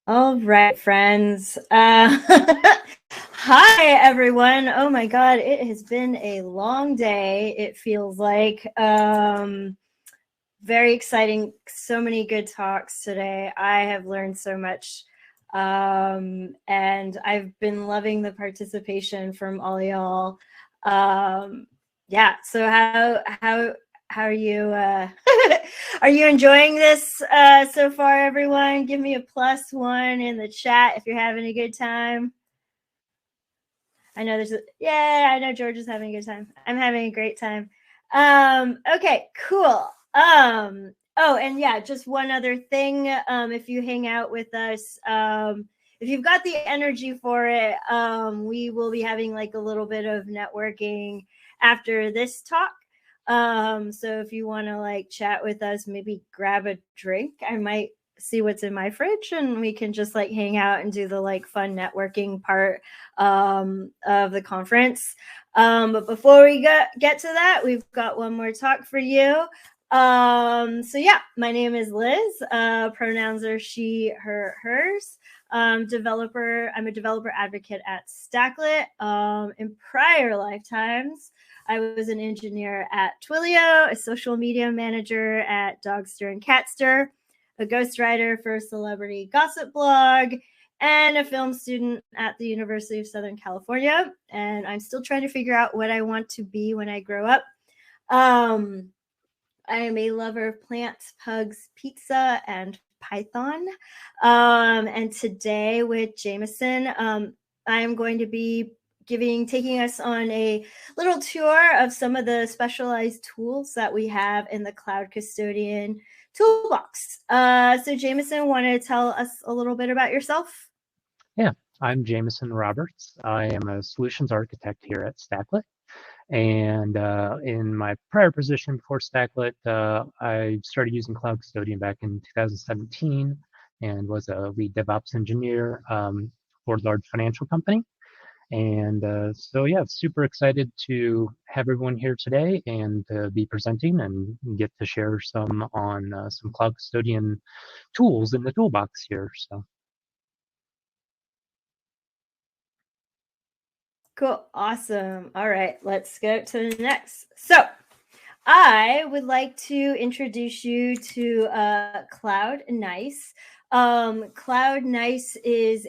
All right, friends. Hi, everyone. Oh my God, it has been a long day. It feels like very exciting. So many good talks today. I have learned so much, and I've been loving the participation from all y'all. Yeah. So how are you? Are you enjoying this so far, everyone? Give me a +1 in the chat if you're having a good time. I know I know George is having a good time. I'm having a great time. Okay, cool. Oh, and yeah, just one other thing. If you hang out with us, if you've got the energy for it, we will be having like a little bit of networking after this talk. So if you want to like chat with us, maybe grab a drink. I might see what's in my fridge and we can just like hang out and do the like fun networking part of the conference. But before we get to that, we've got one more talk for you. So yeah, my name is Liz. Pronouns are she, her, hers. Developer. I'm a developer advocate at Stacklet. In prior lifetimes, I was an engineer at Twilio, a social media manager at Dogster and Catster, a ghostwriter for a celebrity gossip blog, and a film student at the University of Southern California. And I'm still trying to figure out what I want to be when I grow up. I am a lover of plants, pugs, pizza, and Python. And today with Jamison, I'm going to be taking us on a little tour of some of the specialized tools that we have in the Cloud Custodian toolbox. So Jamison, want to tell us a little bit about yourself? Yeah, I'm Jamison Roberts. I am a solutions architect here at Stacklet. And in my prior position before Stacklet, I started using Cloud Custodian back in 2017 and was a lead DevOps engineer for a large financial company. And so, yeah, super excited to have everyone here today and be presenting and get to share some on some Cloud Custodian tools in the toolbox here. So. Cool. Awesome. All right, let's go to the next. So I would like to introduce you to CloudNyce. CloudNyce is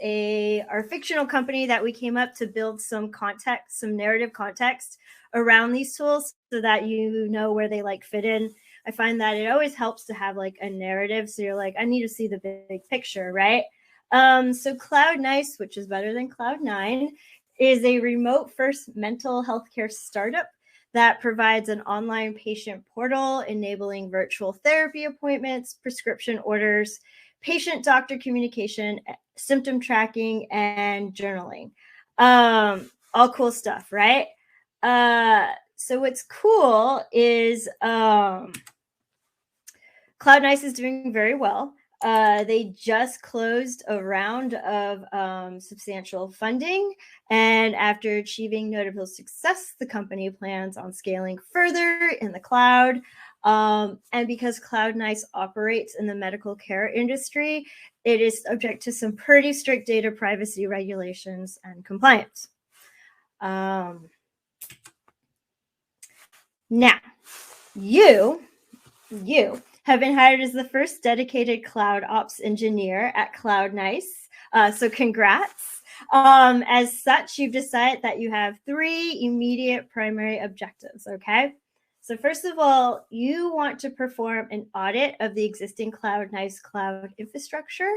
our fictional company that we came up to build some context, some narrative context around these tools so that you know where they like fit in. I find that it always helps to have like a narrative. So you're like, I need to see the big picture, right? So CloudNyce, which is better than Cloud9, is a remote first mental health care startup that provides an online patient portal enabling virtual therapy appointments, prescription orders, patient-doctor communication, symptom tracking, and journaling. All cool stuff, right? So what's cool is CloudNyce is doing very well. They just closed a round of substantial funding, and after achieving notable success, the company plans on scaling further in the cloud. And because CloudNyce operates in the medical care industry, it is subject to some pretty strict data privacy regulations and compliance. Now, you have been hired as the first dedicated cloud ops engineer at CloudNyce. So congrats. As such, you've decided that you have 3 immediate primary objectives, okay? So first of all, you want to perform an audit of the existing CloudNyce cloud infrastructure.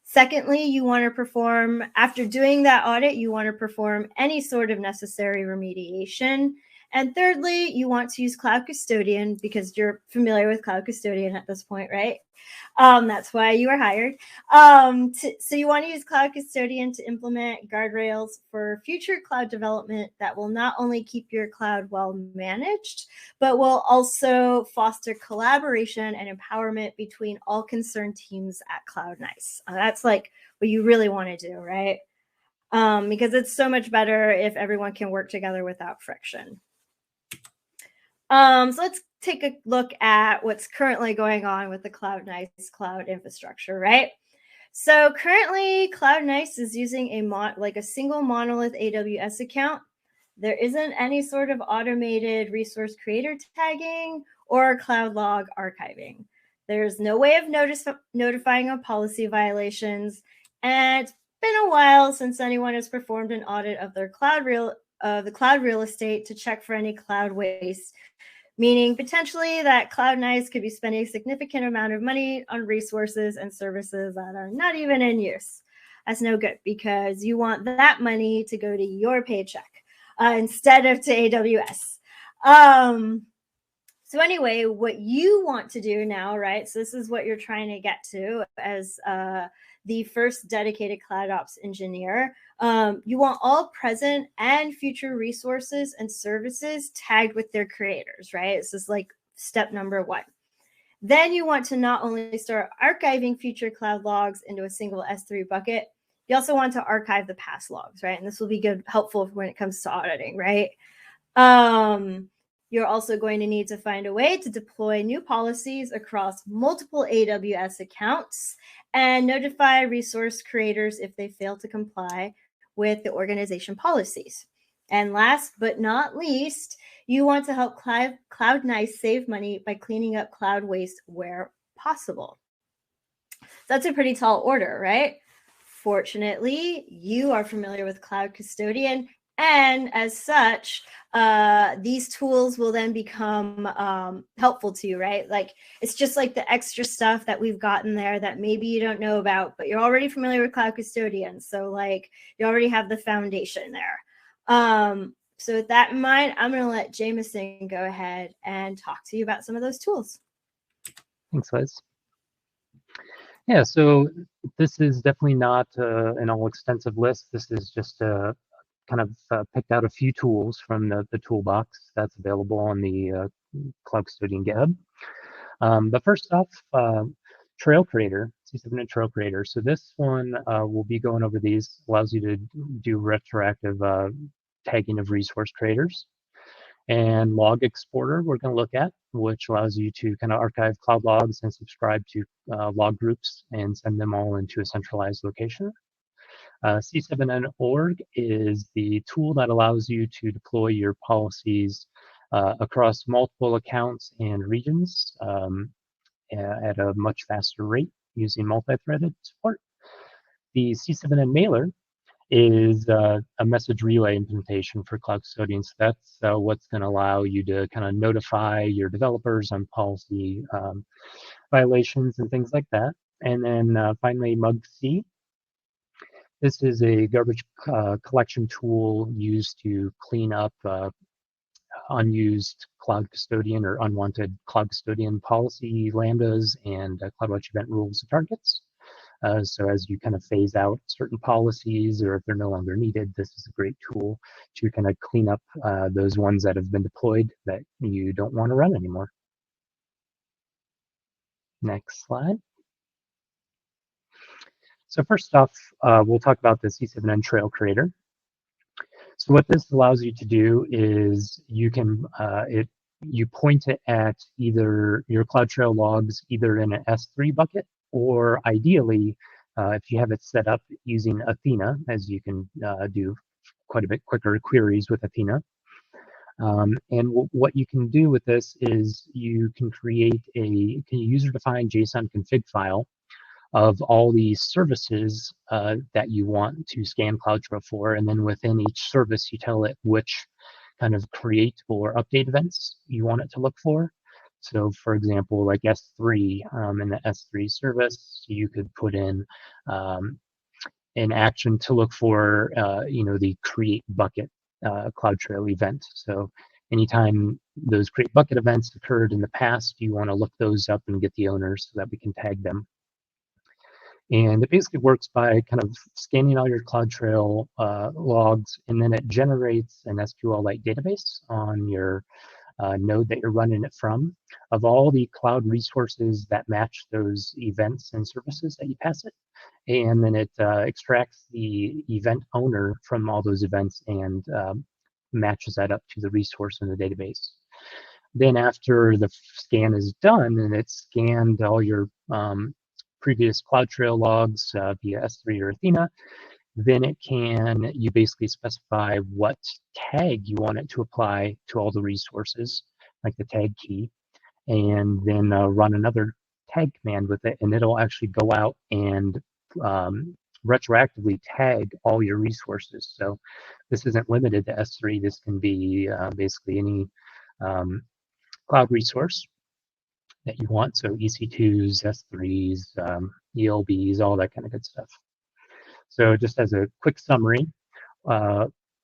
Secondly, you want to perform, after doing that audit, you want to perform any sort of necessary remediation. And thirdly, you want to use Cloud Custodian because you're familiar with Cloud Custodian at this point, right? That's why you were hired. So you want to use Cloud Custodian to implement guardrails for future cloud development that will not only keep your cloud well managed, but will also foster collaboration and empowerment between all concerned teams at CloudNyce. That's like what you really want to do, right? Because it's so much better if everyone can work together without friction. So let's take a look at what's currently going on with the CloudNyce cloud infrastructure, right? So currently, CloudNyce is using a single monolith AWS account. There isn't any sort of automated resource creator tagging or cloud log archiving. There's no way of notifying of policy violations, and it's been a while since anyone has performed an audit of their the cloud real estate to check for any cloud waste, meaning potentially that CloudNyce could be spending a significant amount of money on resources and services that are not even in use. That's no good, because you want that money to go to your paycheck instead of to AWS. So anyway, what you want to do now, right? So this is what you're trying to get to as the first dedicated CloudOps engineer. You want all present and future resources and services tagged with their creators, right? This is like step number one. Then you want to not only start archiving future cloud logs into a single S3 bucket, you also want to archive the past logs, right? And this will be helpful when it comes to auditing, right? You're also going to need to find a way to deploy new policies across multiple AWS accounts and notify resource creators if they fail to comply with the organization policies. And last but not least, you want to help CloudNyce save money by cleaning up cloud waste where possible. So that's a pretty tall order, right? Fortunately, you are familiar with Cloud Custodian, and as such, these tools will then become helpful to you, right? Like, it's just like the extra stuff that we've gotten there that maybe you don't know about, but you're already familiar with Cloud Custodian. So like, you already have the foundation there. So with that in mind, I'm going to let Jamison go ahead and talk to you about some of those tools. Thanks, Liz. Yeah, so this is definitely not an all-extensive list. This is just kind of picked out a few tools from the toolbox that's available on the Cloud Custodian GitHub. But first off, Trail Creator, c7n Trail Creator. So this one will be going over these, allows you to do retroactive tagging of resource creators. And Log Exporter we're going to look at, which allows you to kind of archive cloud logs and subscribe to log groups and send them all into a centralized location. C7n org is the tool that allows you to deploy your policies across multiple accounts and regions at a much faster rate using multi-threaded support. The C7n mailer is a message relay implementation for Cloud Custodian. So that's what's going to allow you to kind of notify your developers on policy violations and things like that. And then finally, MugC. This is a garbage collection tool used to clean up unused Cloud Custodian or unwanted Cloud Custodian policy lambdas and CloudWatch event rules and targets. So as you kind of phase out certain policies, or if they're no longer needed, this is a great tool to kind of clean up those ones that have been deployed that you don't want to run anymore. Next slide. So first off, we'll talk about the C7n Trail Creator. So what this allows you to do is you can you point it at either your CloudTrail logs, either in an S3 bucket, or ideally, if you have it set up using Athena, as you can do quite a bit quicker queries with Athena. And what you can do with this is you can create a user-defined JSON config file of all the services that you want to scan CloudTrail for, and then within each service, you tell it which kind of create or update events you want it to look for. So, for example, like S3, in the S3 service, you could put in an action to look for, the create bucket CloudTrail event. So, anytime those create bucket events occurred in the past, you want to look those up and get the owners so that we can tag them. And it basically works by kind of scanning all your CloudTrail logs, and then it generates an SQLite database on your node that you're running it from of all the cloud resources that match those events and services that you pass it. And then it extracts the event owner from all those events and matches that up to the resource in the database. Then after the scan is done and it's scanned all your previous CloudTrail logs via S3 or Athena, then you basically specify what tag you want it to apply to all the resources, like the tag key, and then run another tag command with it, and it'll actually go out and retroactively tag all your resources. So this isn't limited to S3. This can be basically any cloud resource that you want. So EC2s, S3s, ELBs, all that kind of good stuff. So just as a quick summary,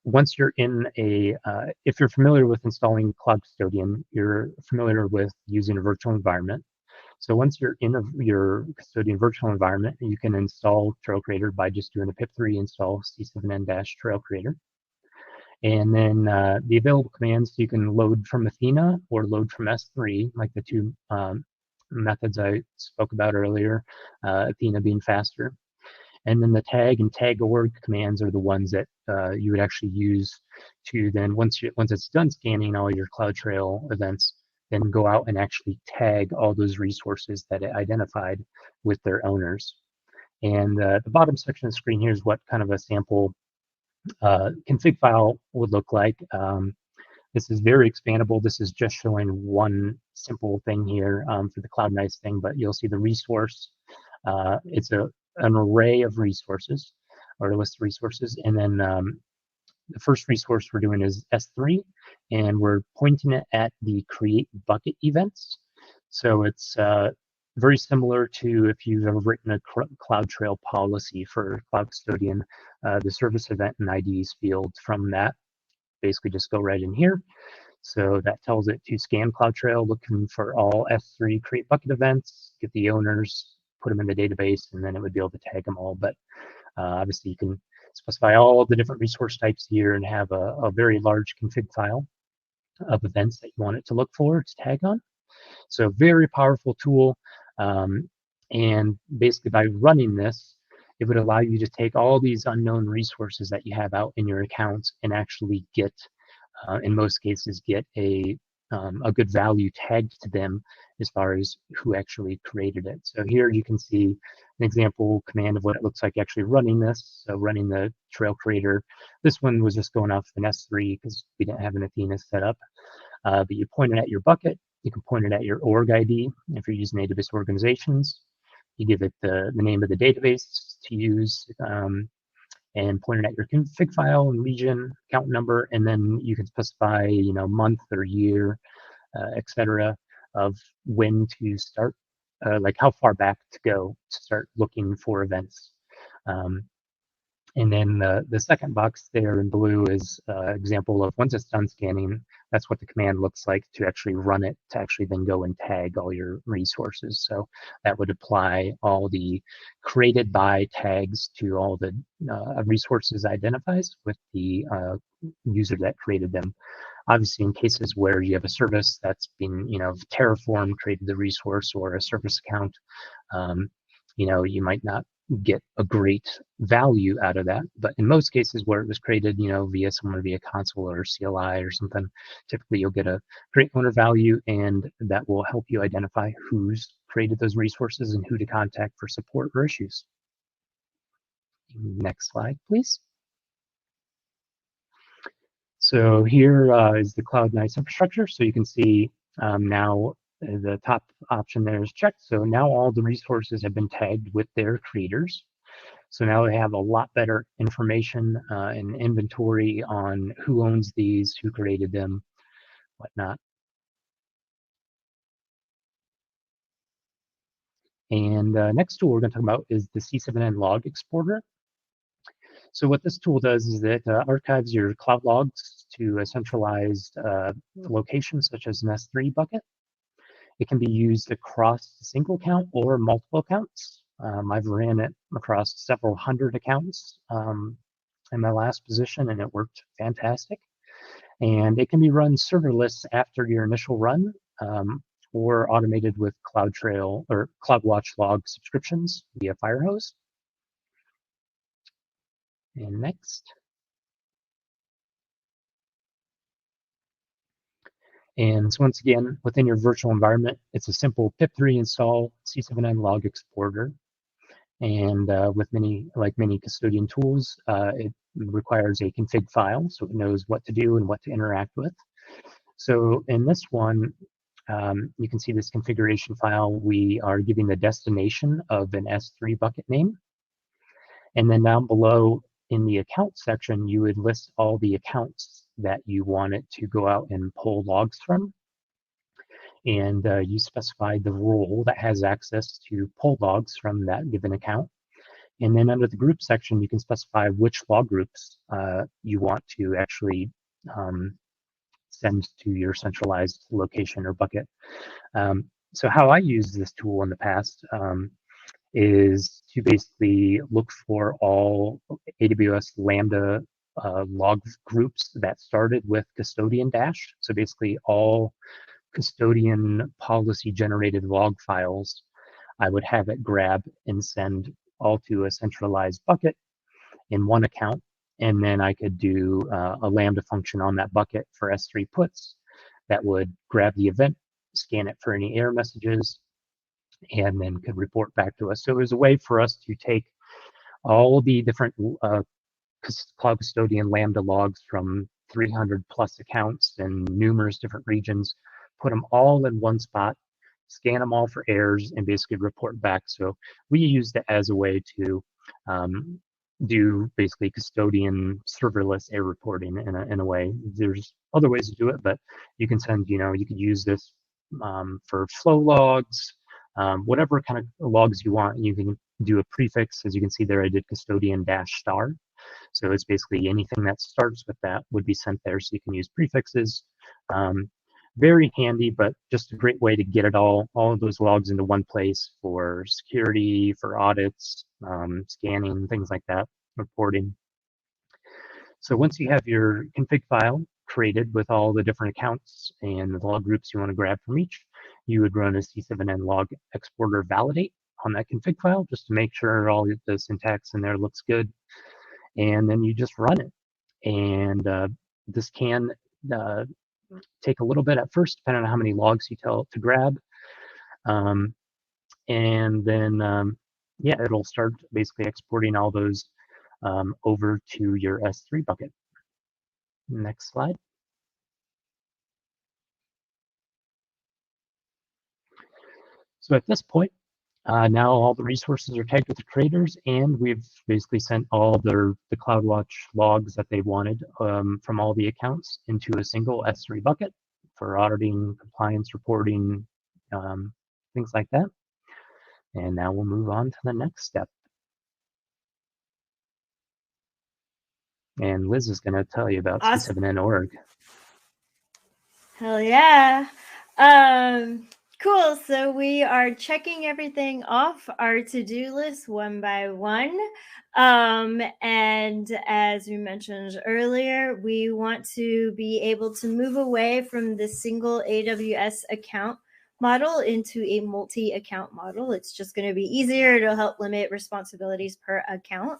once you're in if you're familiar with installing Cloud Custodian, you're familiar with using a virtual environment. So once you're in your Custodian virtual environment, you can install Trail Creator by just doing a pip3 install c7n-trail creator. And then the available commands, you can load from Athena or load from S3, like the two methods I spoke about earlier, Athena being faster. And then the tag and tag org commands are the ones that you would actually use to then, once it's done scanning all your CloudTrail events, then go out and actually tag all those resources that it identified with their owners. And the bottom section of the screen here is what kind of a sample config file would look like. This is very expandable. This is just showing one simple thing here for the CloudNyce thing, but you'll see the resource. It's an array of resources, or a list of resources, and then the first resource we're doing is S3, and we're pointing it at the create bucket events. So it's very similar to if you've ever written a CloudTrail policy for Cloud Custodian, the service event and IDs field from that basically just go right in here. So that tells it to scan CloudTrail, looking for all S3 create bucket events, get the owners, put them in the database, and then it would be able to tag them all. But obviously you can specify all the different resource types here and have a very large config file of events that you want it to look for to tag on. So very powerful tool. And basically by running this, it would allow you to take all these unknown resources that you have out in your accounts and actually get, in most cases, get a good value tagged to them as far as who actually created it. So here you can see an example command of what it looks like actually running this. So running the trail creator. This one was just going off an S3 because we didn't have an Athena set up. But you point it at your bucket. You can point it at your org ID if you're using AWS organizations. You give it the name of the database to use and point it at your config file and region, account number, and then you can specify, month or year, etc., of when to start, like how far back to go to start looking for events. And then the second box there in blue is an example of once it's done scanning, that's what the command looks like to actually run it, to actually then go and tag all your resources. So that would apply all the created by tags to all the resources identifies with the user that created them. Obviously, in cases where you have a service that's been, Terraform created the resource, or a service account, you might not get a great value out of that. But in most cases where it was created, via console or CLI or something, typically you'll get a great owner value, and that will help you identify who's created those resources and who to contact for support or issues. Next slide, please. So here is the CloudNyce infrastructure. So you can see now the top option there is checked. So now all the resources have been tagged with their creators. So now they have a lot better information and inventory on who owns these, who created them, whatnot. And next tool we're going to talk about is the c7n log exporter. So what this tool does is that archives your cloud logs to a centralized location, such as an S3 bucket. It can be used across a single account or multiple accounts. I've ran it across several hundred accounts in my last position, and it worked fantastic. And it can be run serverless after your initial run, or automated with CloudTrail or CloudWatch log subscriptions via Firehose. And next. And so once again, within your virtual environment, it's a simple pip3 install c7n log exporter. And with many custodian tools, it requires a config file, so it knows what to do and what to interact with. So in this one, you can see this configuration file. We are giving the destination of an S3 bucket name. And then down below in the account section, you would list all the accounts that you want it to go out and pull logs from. And you specify the role that has access to pull logs from that given account. And then under the group section, you can specify which log groups you want to actually send to your centralized location or bucket. So how I use this tool in the past is to basically look for all AWS Lambda log groups that started with custodian dash. So basically all custodian policy generated log files, I would have it grab and send all to a centralized bucket in one account. And then I could do a Lambda function on that bucket for S3 puts that would grab the event, scan it for any error messages, and then could report back to us. So it was a way for us to take all the different Cloud Custodian Lambda logs from 300 plus accounts in numerous different regions, put them all in one spot, scan them all for errors, and basically report back. So we used it as a way to do basically custodian serverless error reporting in a way. There's other ways to do it, but you can send, you could use this for flow logs, whatever kind of logs you want. You can do a prefix. As you can see there, I did custodian -*. So it's basically anything that starts with that would be sent there. So you can use prefixes. Very handy, but just a great way to get it all of those logs into one place for security, for audits, scanning, things like that, reporting. So once you have your config file created with all the different accounts and the log groups you want to grab from each, you would run a c7n log exporter validate on that config file just to make sure all the syntax in there looks good. And then you just run it. And this can take a little bit at first, depending on how many logs you tell it to grab. And then, yeah, it'll start basically exporting all those over to your S3 bucket. Next slide. So at this point, now all the resources are tagged with the creators, and we've basically sent all the CloudWatch logs that they wanted from all the accounts into a single S3 bucket for auditing, compliance reporting, things like that. And now we'll move on to the next step. And Liz is going to tell you about Awesome. c7n org. Hell yeah. Cool. So we are checking everything off our to-do list one by one. And as we mentioned earlier, we want to be able to move away from the single AWS account model into a multi-account model. It's just going to be easier. It'll help limit responsibilities per account.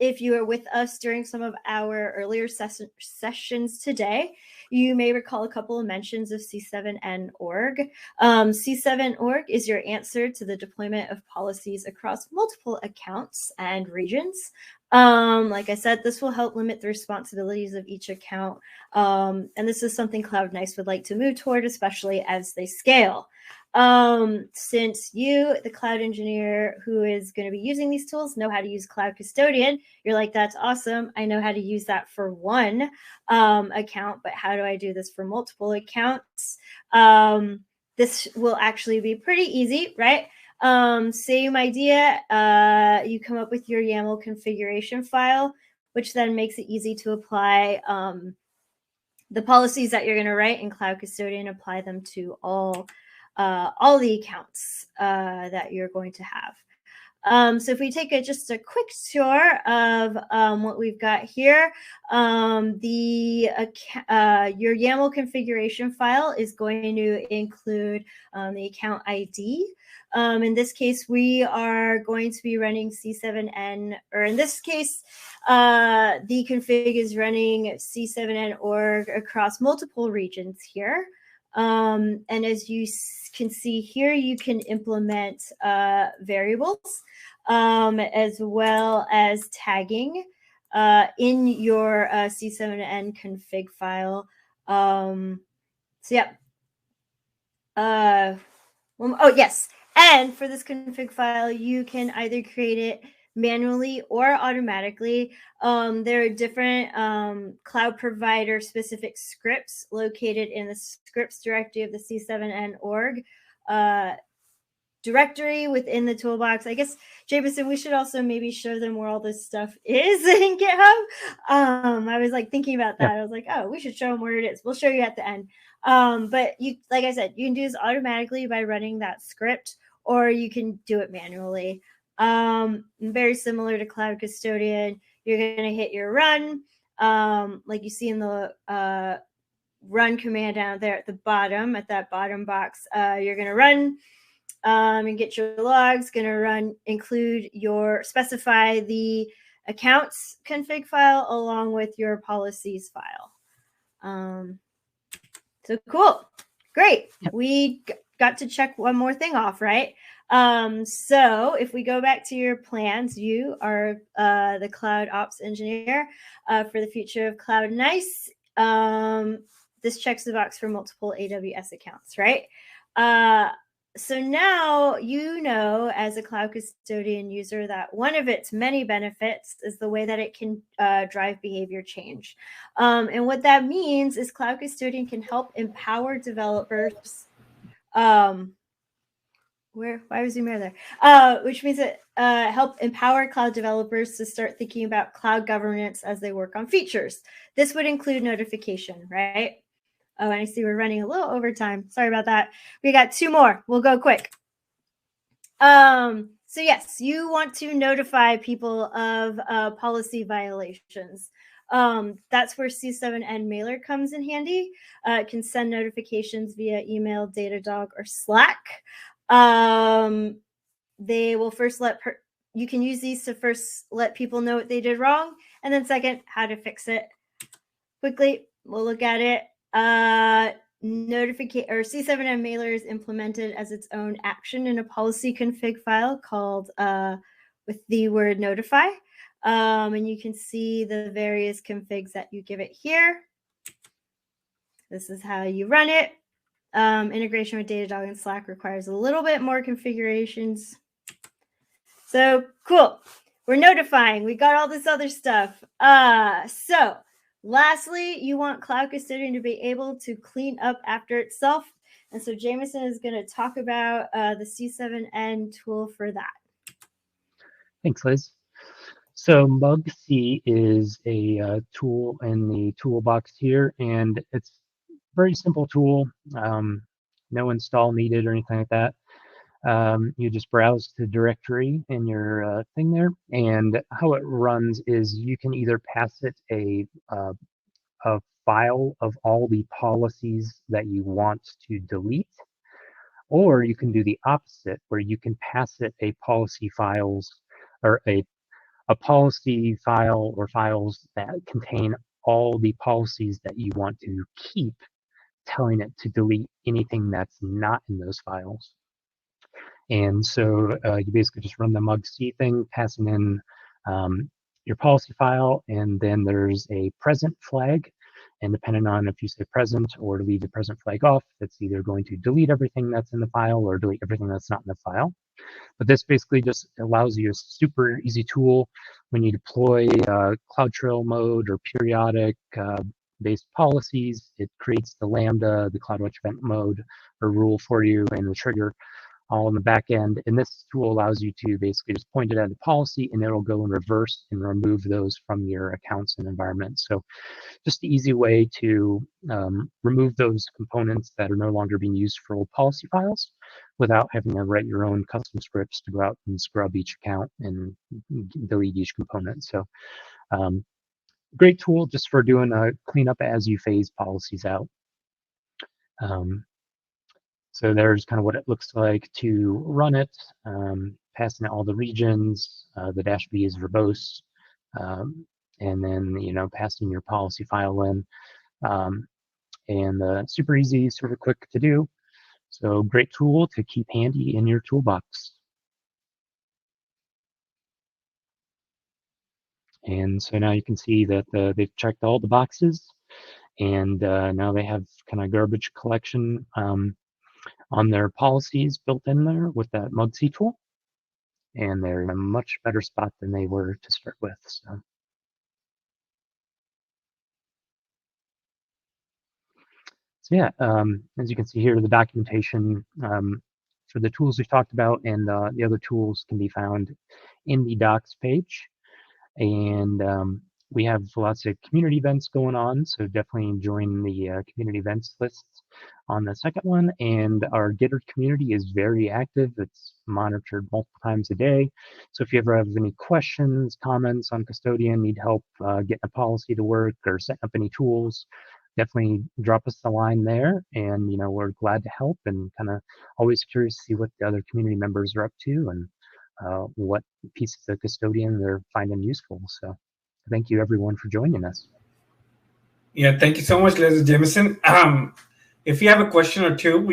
If you are with us during some of our earlier sessions today, you may recall a couple of mentions of c7n org. c7n org is your answer to the deployment of policies across multiple accounts and regions. Like I said, this will help limit the responsibilities of each account. And this is something CloudNyce would like to move toward, especially as they scale. Since you, the cloud engineer who is going to be using these tools, know how to use Cloud Custodian, you're like, that's awesome. I know how to use that for one account, but how do I do this for multiple accounts? This will actually be pretty easy, right? Same idea. You come up with your YAML configuration file, which then makes it easy to apply the policies that you're going to write in Cloud Custodian, apply them to all the accounts that you're going to have. So if we take just a quick tour of what we've got here, your YAML configuration file is going to include the account ID. In this case, we are going to be running c7n, or in this case, the config is running c7n org across multiple regions here. And as you can see here, you can implement variables as well as tagging in your c7n config file. So yeah. Oh yes. And for this config file, you can either create it manually or automatically. There are different cloud provider specific scripts located in the scripts directory of the c7n org directory within the toolbox. I guess, Jamison, we should also maybe show them where all this stuff is in GitHub. I was like thinking about that. Yeah. I was like, oh, we should show them where it is. We'll show you at the end. But you, like I said, you can do this automatically by running that script, or you can do it manually. Very similar to Cloud Custodian. You're going to hit your run, like you see in the run command down there at the bottom, at that bottom box. You're going to run and get your logs. Going to run, include your, specify the accounts config file along with your policies file. So cool. Great. We got to check one more thing off, right? So if we go back to your plans, you are the cloud ops engineer for the future of CloudNyce. This checks the box for multiple AWS accounts, right? So now you know, as a Cloud Custodian user, that one of its many benefits is the way that it can drive behavior change. And what that means is Cloud Custodian can help empower developers. Why was Zoom there? Which means it help empower cloud developers to start thinking about cloud governance as they work on features. This would include notification, right? Oh, and I see we're running a little over time. Sorry about that. We got 2 more. We'll go quick. So yes, you want to notify people of policy violations. That's where C7n mailer comes in handy. It can send notifications via email, Datadog, or Slack. They will first you can use these to first let people know what they did wrong, and then second, how to fix it. Quickly, we'll look at it. Notification or c7n mailer is implemented as its own action in a policy config file called with the word notify. And you can see the various configs that you give it here. This is how you run it. Integration with Datadog and Slack requires a little bit more configurations. So cool. We're notifying. We got all this other stuff. So lastly, you want Cloud Custodian to be able to clean up after itself. And so Jamison is going to talk about the c7n tool for that. Thanks, Liz. So mugc is a tool in the toolbox here, and it's a very simple tool. No install needed or anything like that. You just browse the directory in your thing there, and how it runs is you can either pass it a file of all the policies that you want to delete, or you can do the opposite, where you can pass it a policy files or a policy file or files that contain all the policies that you want to keep, telling it to delete anything that's not in those files. And so you basically just run the mugc thing, passing in your policy file, and then there's a present flag. And depending on if you say present or leave the present flag off, it's either going to delete everything that's in the file or delete everything that's not in the file. But this basically just allows you a super easy tool when you deploy CloudTrail mode or periodic based policies. It creates the Lambda, the CloudWatch event mode or rule for you, and the trigger all in the back end. And this tool allows you to basically just point it at the policy, and it'll go in reverse and remove those from your accounts and environments. So just an easy way to remove those components that are no longer being used for old policy files without having to write your own custom scripts to go out and scrub each account and delete each component. So great tool just for doing a cleanup as you phase policies out. So there's kind of what it looks like to run it, passing out all the regions. The dash B is verbose, and then passing your policy file in. and super easy, super quick to do. So great tool to keep handy in your toolbox. And so now you can see that they've checked all the boxes, and now they have kind of garbage collection on their policies built in there with that Mugsy tool. And they're in a much better spot than they were to start with. So yeah, as you can see here, the documentation for the tools we've talked about and the other tools can be found in the docs page. And we have lots of community events going on, so definitely join the community events lists on the second one. And our Gitter community is very active. It's monitored multiple times a day. So if you ever have any questions, comments on Custodian, need help getting a policy to work or setting up any tools, definitely drop us a line there. And we're glad to help, and kind of always curious to see what the other community members are up to and what pieces of Custodian they're finding useful. So thank you everyone for joining us. Yeah, thank you so much, Jamison. If you have a question or two, we